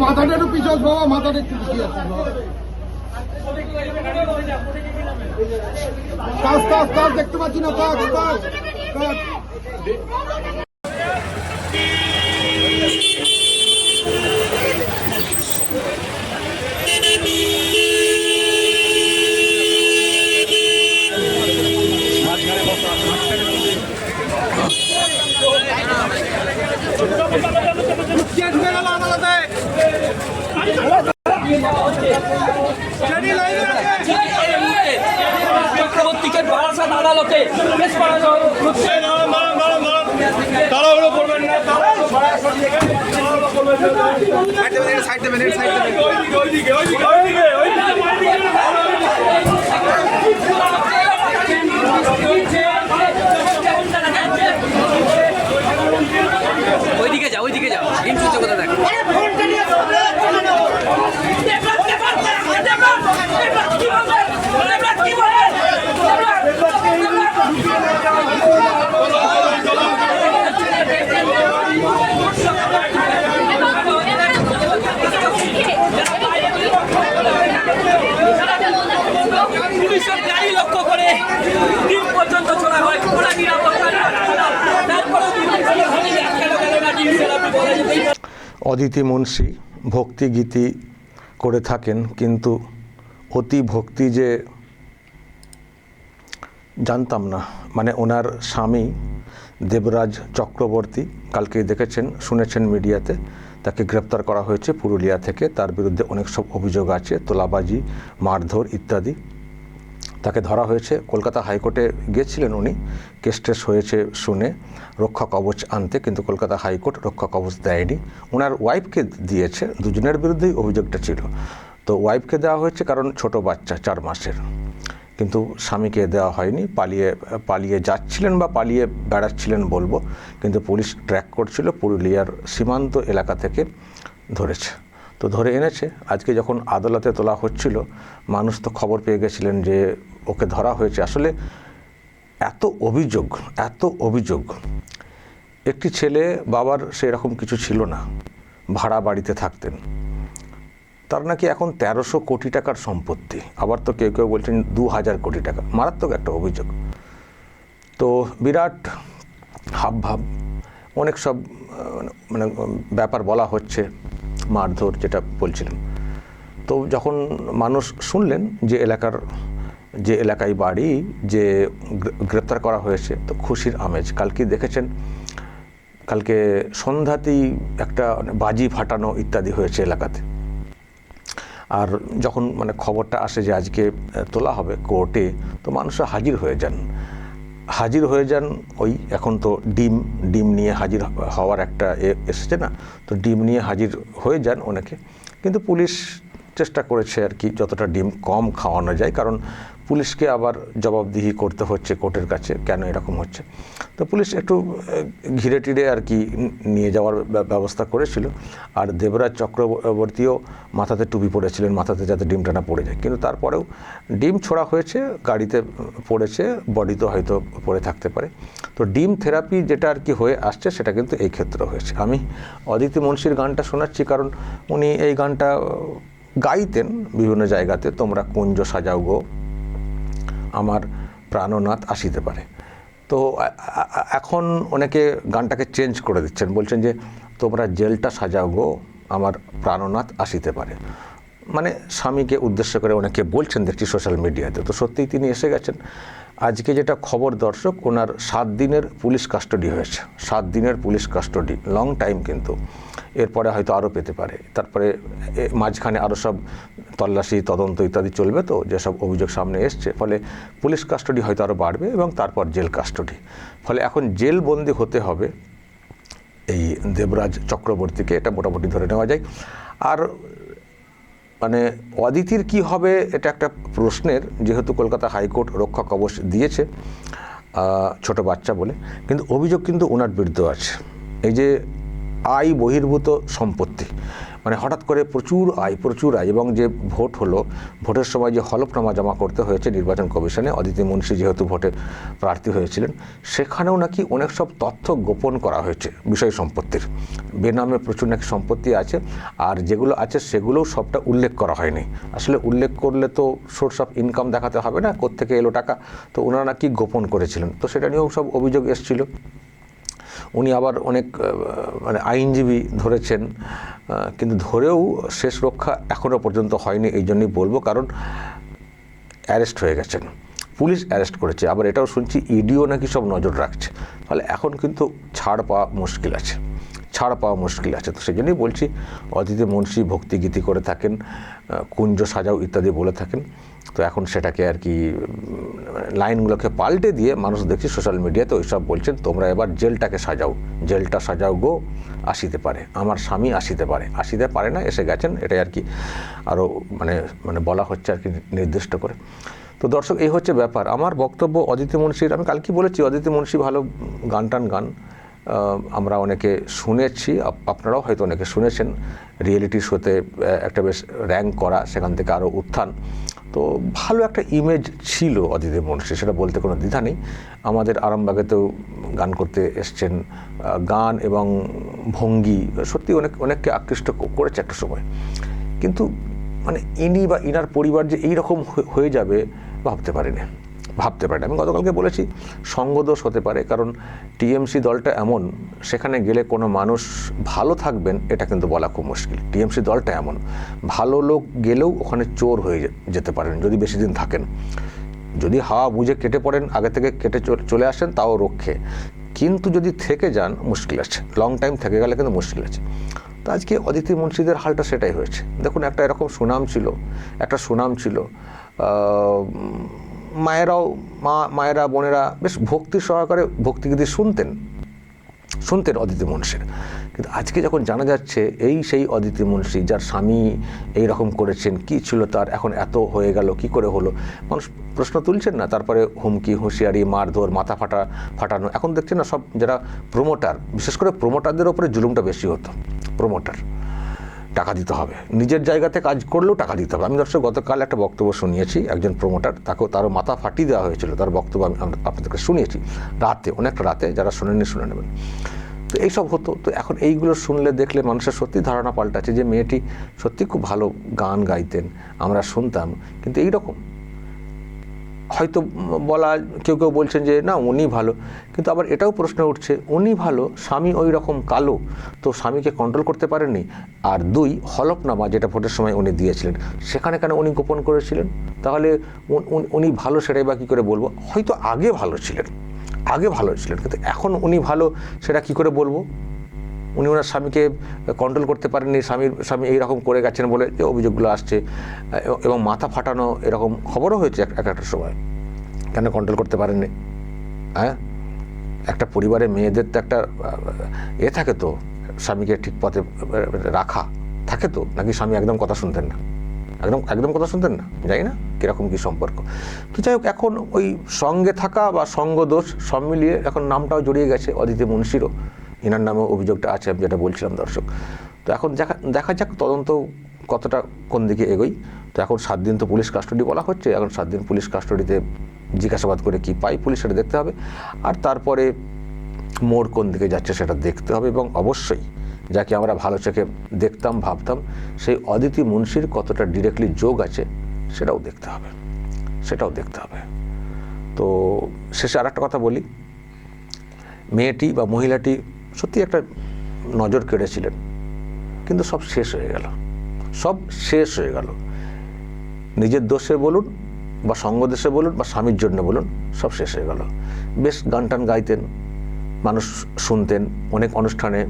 মাথাটা একটু পিছাস বাবা, মাথাটা একটু পিছিয়ে আছে দেখতে পাচ্ছি না। চক্রবর্তীকে বারাসাত আদালতে পেশ করা হচ্ছে। তাড়াহুড়ো করবেন না, সাইড দেবেন। ওইদিকে যাও, ডিম সহ্য কথা দেখ। পুলিশের গাড়ি লক্ষ্য করে ডিম পর্যন্ত ছোড়া হয়। ওরা নিরাপত্তা। অদিতি মুন্সি ভক্তিগীতি করে থাকেন, কিন্তু অতি ভক্তি যে জানতাম না। মানে ওনার স্বামী দেবরাজ চক্রবর্তী, কালকে দেখেছেন শুনেছেন মিডিয়াতে, তাকে গ্রেপ্তার করা হয়েছে পুরুলিয়া থেকে। তার বিরুদ্ধে অনেক সব অভিযোগ আছে, তোলাবাজি, মারধর ইত্যাদি। তাকে ধরা হয়েছে। কলকাতা হাইকোর্টে গিয়েছিলেন উনি, কেস টেস হয়েছে শুনে রক্ষা কবচ আনতে, কিন্তু কলকাতা হাইকোর্ট রক্ষা কবচ দেয়নি। ওনার ওয়াইফকে দিয়েছে, দুজনের বিরুদ্ধেই অভিযোগটা ছিল। তো ওয়াইফকে দেওয়া হয়েছে কারণ ছোট বাচ্চা 4 মাসের, কিন্তু স্বামীকে দেওয়া হয়নি। পালিয়ে যাচ্ছিলেন বা পালিয়ে বেড়াচ্ছিলেন বলবো, কিন্তু পুলিশ ট্র্যাক করছিল, পুরুলিয়ার সীমান্ত এলাকা থেকে ধরেছে। তো ধরে এনেছে। আজকে যখন আদালতে তোলা হচ্ছিল, মানুষ তো খবর পেয়ে গেছিলেন যে ওকে ধরা হয়েছে। আসলে এত অভিযোগ। একটি ছেলে, বাবার সেরকম কিছু ছিল না, ভাড়া বাড়িতে থাকতেন। তার নাকি এখন 1300 কোটি টাকার সম্পত্তি, আবার তো কেউ বলছেন 2000 কোটি টাকা। মারাত্মক একটা অভিযোগ। তো বিরাট হাবভাব, অনেক সব মানে ব্যাপার বলা হচ্ছে, মারধর যেটা বলছিলেন। তো যখন মানুষ শুনলেন যে এলাকায় বাড়ি, যে গ্রেপ্তার করা হয়েছে, তো খুশির আমেজ। কালকে দেখেছেন, কালকে সন্ধ্যাতেই একটা বাজি ফাটানো ইত্যাদি হয়েছে এলাকাতে। আর যখন মানে খবরটা আসে যে আজকে তোলা হবে কোর্টে, তো মানুষরা হাজির হয়ে যান। ওই এখন তো ডিম নিয়ে হাজির হওয়ার একটা এসেছে না, তো ডিম নিয়ে হাজির হয়ে যান অনেকে। কিন্তু পুলিশ চেষ্টা করেছে আর কি যতটা ডিম কম খাওয়ানো যায়, কারণ পুলিশকে আবার জবাবদিহি করতে হচ্ছে কোর্টের কাছে কেন এরকম হচ্ছে। তো পুলিশ একটু ঘিরে টিরে আর কি নিয়ে যাওয়ার ব্যবস্থা করেছিল। আর দেবরাজ চক্রবর্তীও মাথাতে টুপি পরেছিলেন, মাথাতে যাতে ডিমটা না পড়ে যায়। কিন্তু তারপরেও ডিম ছোড়া হয়েছে, গাড়িতে পড়েছে, বডিতে হয়তো পড়ে থাকতে পারে। তো ডিম থেরাপি যেটা আর কি হয়ে আসছে, সেটা কিন্তু এই ক্ষেত্রে হয়েছে। আমি অদিতি মুন্সির গানটা শোনাচ্ছি কারণ উনি এই গানটা গাইতেন বিভিন্ন জায়গাতে, তোমরা কুঞ্জ সাজাও গো আমার প্রাণনাথ আসিতে পারে। তো এখন অনেকে গানটাকে চেঞ্জ করে দিচ্ছেন, বলছেন যে তোমরা জেলটা সাজাও গো আমার প্রাণনাথ আসিতে পারে। মানে স্বামীকে উদ্দেশ্য করে অনেকে বলছেন দেখছি সোশ্যাল মিডিয়াতে। তো সত্যিই তিনি এসে গেছেন। আজকে যেটা খবর দর্শক, ওনার 7 দিনের পুলিশ কাস্টাডি হয়েছে। 7 দিনের পুলিশ কাস্টাডি, লং টাইম কিন্তু। এরপরে হয়তো আরও পেতে পারে। তারপরে মাঝখানে আরও সব তল্লাশি, তদন্ত ইত্যাদি চলবে, তো যেসব অভিযোগ সামনে এসছে, ফলে পুলিশ কাস্টাডি হয়তো আরও বাড়বে এবং তারপর জেল কাস্টাডি। ফলে এখন জেল বন্দি হতে হবে এই দেবরাজ চক্রবর্তীকে, এটা মোটামুটি ধরে নেওয়া যায়। আর মানে অদিতির কি হবে এটা একটা প্রশ্নের, যেহেতু কলকাতা হাইকোর্ট রক্ষা কবচ দিয়েছে ছোট বাচ্চা বলে, কিন্তু অভিযোগ কিন্তু ওনার বিরুদ্ধে আছে। এই যে আয় বহির্ভূত সম্পত্তি, মানে হঠাৎ করে প্রচুর আয় এবং যে ভোট হলো, ভোটের সময় যে হলফনামা জমা করতে হয়েছে নির্বাচন কমিশনে, অদিতি মুন্সি যেহেতু ভোটে প্রার্থী হয়েছিলেন, সেখানেও নাকি অনেক সব তথ্য গোপন করা হয়েছে বিষয় সম্পত্তির। বেনামে প্রচুর নাকি সম্পত্তি আছে, আর যেগুলো আছে সেগুলোও সবটা উল্লেখ করা হয়নি। আসলে উল্লেখ করলে তো সোর্স অফ ইনকাম দেখাতে হবে না, কোত্থেকে এলো টাকা, তো ওনারা নাকি গোপন করেছিলেন। তো সেটা নিয়েও সব অভিযোগ এসেছিল। উনি আবার অনেক মানে আইনজীবী ধরেছেন, কিন্তু ধরেও শেষ রক্ষা এখনও পর্যন্ত হয়নি। এই জন্যই বলবো, কারণ অ্যারেস্ট হয়ে গেছেন, পুলিশ অ্যারেস্ট করেছে। আবার এটাও শুনছি ইডিও নাকি সব নজর রাখছে। ফলে এখন কিন্তু ছাড় পাওয়া মুশকিল আছে। তো সেই জন্যই বলছি, অদিতি মুন্সি ভক্তিগীতি করে থাকেন, কুঞ্জ সাজাও ইত্যাদি বলে থাকেন। তো এখন সেটাকে আর কি লাইনগুলোকে পাল্টে দিয়ে মানুষ দেখছি সোশ্যাল মিডিয়াতে ওইসব বলছেন, তোমরা এবার জেলটাকে সাজাও, জেলটা সাজাও গো, আসিতে পারে আমার স্বামী, আসিতে পারে না, এসে গেছেন, এটাই আর কি আরও মানে বলা হচ্ছে আর কি নির্দিষ্ট করে। তো দর্শক, এই হচ্ছে ব্যাপার। আমার বক্তব্য অদিতি মুন্সির, আমি কালকে বলেছি অদিতি মুন্সি ভালো গান আমরা অনেকে শুনেছি, আপনারাও হয়তো অনেকে শুনেছেন। রিয়েলিটি শোতে একটা বেশ র্যাঙ্ক করা, সেখান থেকে আরও উত্থান, তো ভালো একটা ইমেজ ছিল অদিতি মুন্সি, সেটা বলতে কোনো দ্বিধা নেই। আমাদের আরামবাগেতেও গান করতে এসছেন, গান এবং ভঙ্গি সত্যি অনেককে আকৃষ্ট করেছে একটা সময়। কিন্তু মানে ইনি বা ইনার পরিবার যে এইরকম হয়ে যাবে ভাবতে পারিনি। আমি গতকালকে বলেছি, সঙ্গদোষ হতে পারে, কারণ টিএমসি দলটা এমন, সেখানে গেলে কোনো মানুষ ভালো থাকবেন এটা কিন্তু বলা খুব মুশকিল। টিএমসি দলটা এমন, ভালো লোক গেলেও ওখানে চোর হয়ে যেতে পারেন যদি বেশি দিন থাকেন। যদি হাওয়া বুঝে কেটে পড়েন, আগে থেকে কেটে চলে আসেন, তাও রক্ষে। কিন্তু যদি থেকে যান, মুশকিল আছে। লং টাইম থেকে গেলে কিন্তু মুশকিল আছে। তো আজকে অদিতি মুন্সিদের হালটা সেটাই হয়েছে। দেখুন, একটা এরকম সুনাম ছিল, মায়েরা বোনেরা বেশ ভক্তি সহকারে ভক্তিগীতি শুনতেন অদিতি মুন্সির। কিন্তু আজকে যখন জানা যাচ্ছে এই সেই অদিতি মুন্সি যার স্বামী এই রকম করেছেন, কি ছিল তার, এখন এত হয়ে গেল, কি করে হলো, মানুষ প্রশ্ন তুলছেন না? তারপরে হুমকি, হুঁশিয়ারি, মারধর, মাথা ফাটানো। এখন দেখছেন না, সব যারা প্রমোটার, বিশেষ করে প্রমোটারদের ওপরে জুলুমটা বেশি হতো। প্রমোটার টাকা দিতে হবে, নিজের জায়গাতে কাজ করলেও টাকা দিতে হবে। আমি দর্শক গতকাল একটা বক্তব্য শুনিয়েছি, একজন প্রমোটার, তারও মাথা ফাটিয়ে দেওয়া হয়েছিল, তার বক্তব্য আমি আপনাদেরকে শুনিয়েছি অনেকটা রাতে, যারা শোনেননি শুনে নেবেন। তো এইসব হতো। তো এখন এইগুলো শুনলে দেখলে মানুষের সত্যি ধারণা পাল্টাচ্ছে যে মেয়েটি সত্যি খুব ভালো গান গাইতেন, আমরা শুনতাম। কিন্তু এইরকম হয়তো বলা, কেউ বলছেন যে না উনি ভালো, কিন্তু আবার এটাও প্রশ্ন উঠছে, উনি ভালো, স্বামী ওই রকম কালো, তো স্বামীকে কন্ট্রোল করতে পারেননি। আর দুই, হলফনামা যেটা ভোটের সময় উনি দিয়েছিলেন, সেখানে কেন উনি গোপন করেছিলেন? তাহলে উনি ভালো সেটাই বা কী করে বলবো? হয়তো আগে ভালো ছিলেন, কিন্তু এখন উনি ভালো সেটা কি করে বলবো? উনি ওনার স্বামীকে কন্ট্রোল করতে পারেননি, স্বামী এইরকম করে গেছেন বলে যে অভিযোগগুলো আসছে, এবং মাথা ফাটানো এরকম খবরও হয়েছে একটা সময়। কেন কন্ট্রোল করতে পারেননি? হ্যাঁ, একটা পরিবারে মেয়েদের তো একটা থাকে তো, স্বামীকে ঠিক পথে রাখা থাকে তো, নাকি স্বামী একদম কথা শুনতেন না? একদম কথা শুনতেন না, জানি না কীরকম কী সম্পর্ক। তো যাই হোক, এখন ওই সঙ্গে থাকা বা সঙ্গ দোষ সব মিলিয়ে এখন নামটাও জড়িয়ে গেছে অদিতি মুন্সিরও, ইনার নামেও অভিযোগটা আছে, আমি যেটা বলছিলাম দর্শক। তো এখন দেখা যাক তদন্ত কতটা কোন দিকে এগোই। তো এখন 7 দিন তো পুলিশ কাস্টডি বলা হচ্ছে, এখন 7 দিন পুলিশ কাস্টডিতে জিজ্ঞাসাবাদ করে কি পাই পুলিশ সেটা দেখতে হবে, আর তারপরে মোড় কোন দিকে যাচ্ছে সেটা দেখতে হবে। এবং অবশ্যই যাকে আমরা ভালো চোখে দেখতাম, ভাবতাম, সেই অদিতি মুন্সির কতটা ডিরেক্টলি যোগ আছে সেটাও দেখতে হবে। তো শেষে আর একটা কথা বলি, মেয়েটি বা মহিলাটি সত্যি একটা নজর কেড়েছিলেন, কিন্তু সব শেষ হয়ে গেল। নিজের দোষে বলুন বা সঙ্গদোষে বলুন বা স্বামীর জন্য বলুন, সব শেষ হয়ে গেল। বেশ গান টান গাইতেন, মানুষ শুনতেন, অনেক অনুষ্ঠানে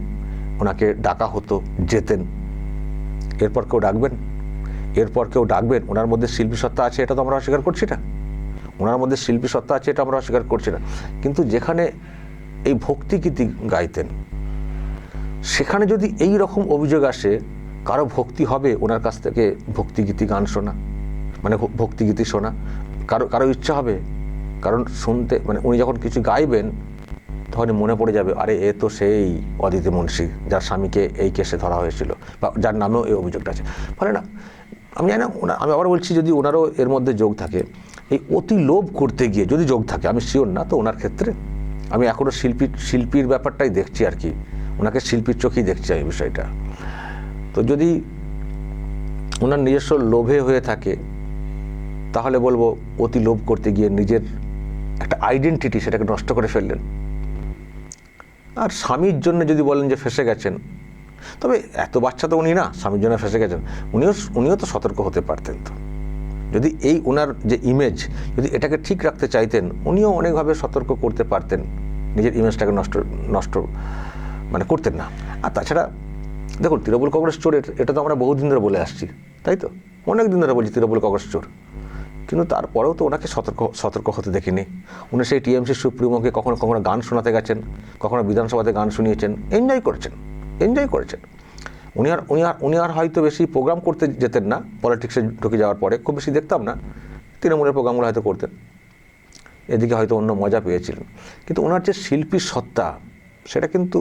ওনাকে ডাকা হতো, যেতেন। এরপর কেউ ডাকবেন? ওনার মধ্যে শিল্পী সত্তা আছে, এটা তো আমরা অস্বীকার করছি না। কিন্তু যেখানে এই ভক্তিগীতি গাইতেন, সেখানে যদি এই রকম অভিযোগ আসে, কারো ভক্তি হবে ওনার কাছ থেকে ভক্তিগীতি গান শোনা, মানে ভক্তিগীতি শোনা? কারো ইচ্ছা হবে? কারণ শুনতে, মানে উনি যখন কিছু গাইবেন তখনই মনে পড়ে যাবে, আরে এ তো সেই অদিতি মুন্সি যার স্বামীকে এই কেসে ধরা হয়েছিল বা যার নামেও এই অভিযোগটা আছে। ফলে না আমি জানি না, আমি আবার বলছি যদি ওনারও এর মধ্যে যোগ থাকে, এই অতি লোভ করতে গিয়ে যদি যোগ থাকে, আমি শিওর না, তো ওনার ক্ষেত্রে আমি এখনও শিল্পীর ব্যাপারটাই দেখছি আর কি, ওনাকে শিল্পীর চোখেই দেখছি এই বিষয়টা। তো যদি ওনার নিজস্ব লোভে হয়ে থাকে তাহলে বলবো অতি লোভ করতে গিয়ে নিজের একটা আইডেন্টিটি সেটাকে নষ্ট করে ফেললেন। আর স্বামীর জন্য যদি বলেন যে ফেঁসে গেছেন, তবে এত বাচ্চা তো উনি না স্বামীর জন্য ফেঁসে গেছেন, উনিও তো সতর্ক হতে পারতেন। তো যদি এই ওনার যে ইমেজ যদি এটাকে ঠিক রাখতে চাইতেন, উনিও অনেকভাবে সতর্ক করতে পারতেন, নিজের ইমেজটাকে নষ্ট মানে করতেন না। আর তাছাড়া দেখুন, তৃণমূল কংগ্রেস চোর, এটা তো আমরা বহুদিন ধরে বলে আসছি, তাই তো অনেক দিন ধরে বলছি তৃণমূল কংগ্রেস চোর, কিন্তু তারপরেও তো ওনাকে সতর্ক হতে দেখিনি। উনি সেই টিএমসি সুপ্রিমোকে কখনো কখনো গান শোনাতে গেছেন, কখনো বিধানসভাতে গান শুনিয়েছেন, এনজয় করেছেন। উনি আর হয়তো বেশি প্রোগ্রাম করতে যেতেন না, পলিটিক্সে ঢুকে যাওয়ার পরে খুব বেশি দেখতাম না, তৃণমূলের প্রোগ্রামগুলো হয়তো করতেন, এদিকে হয়তো অন্য মজা পেয়েছিলেন। কিন্তু ওনার যে শিল্পীর সত্তা সেটা কিন্তু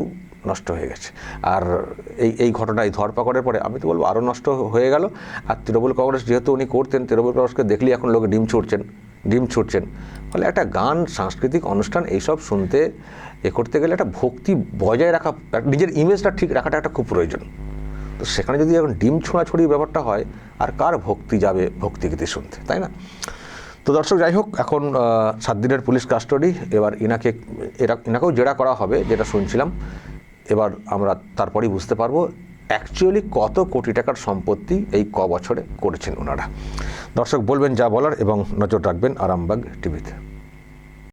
নষ্ট হয়ে গেছে। আর এই ঘটনায় ধরপাকড়ের পরে আমি তো বলবো আরও নষ্ট হয়ে গেল। আর তৃণমূল কংগ্রেস যেহেতু উনি করতেন, তৃণমূল কংগ্রেসকে দেখলেই এখন লোকে ডিম ছুটছেন। ফলে একটা গান, সাংস্কৃতিক অনুষ্ঠান এইসব শুনতে করতে গেলে একটা ভক্তি বজায় রাখা, নিজের ইমেজটা ঠিক রাখাটা একটা খুব প্রয়োজন। তো সেখানে যদি এখন ডিম ছোঁড়াছড়ির ব্যাপারটা হয়, আর কার ভক্তি যাবে ভক্তিগীতি শুনতে, তাই না? তো দর্শক, যাই হোক, এখন 7 দিনের পুলিশ কাস্টডি, এবার ইনাকেও জেরা করা হবে যেটা শুনছিলাম। এবার আমরা তারপরেই বুঝতে পারবো অ্যাকচুয়ালি কত কোটি টাকার সম্পত্তি এই বছরে করেছেন ওনারা। দর্শক বলবেন যা বলার এবং নজর রাখবেন আরামবাগ টিভিতে।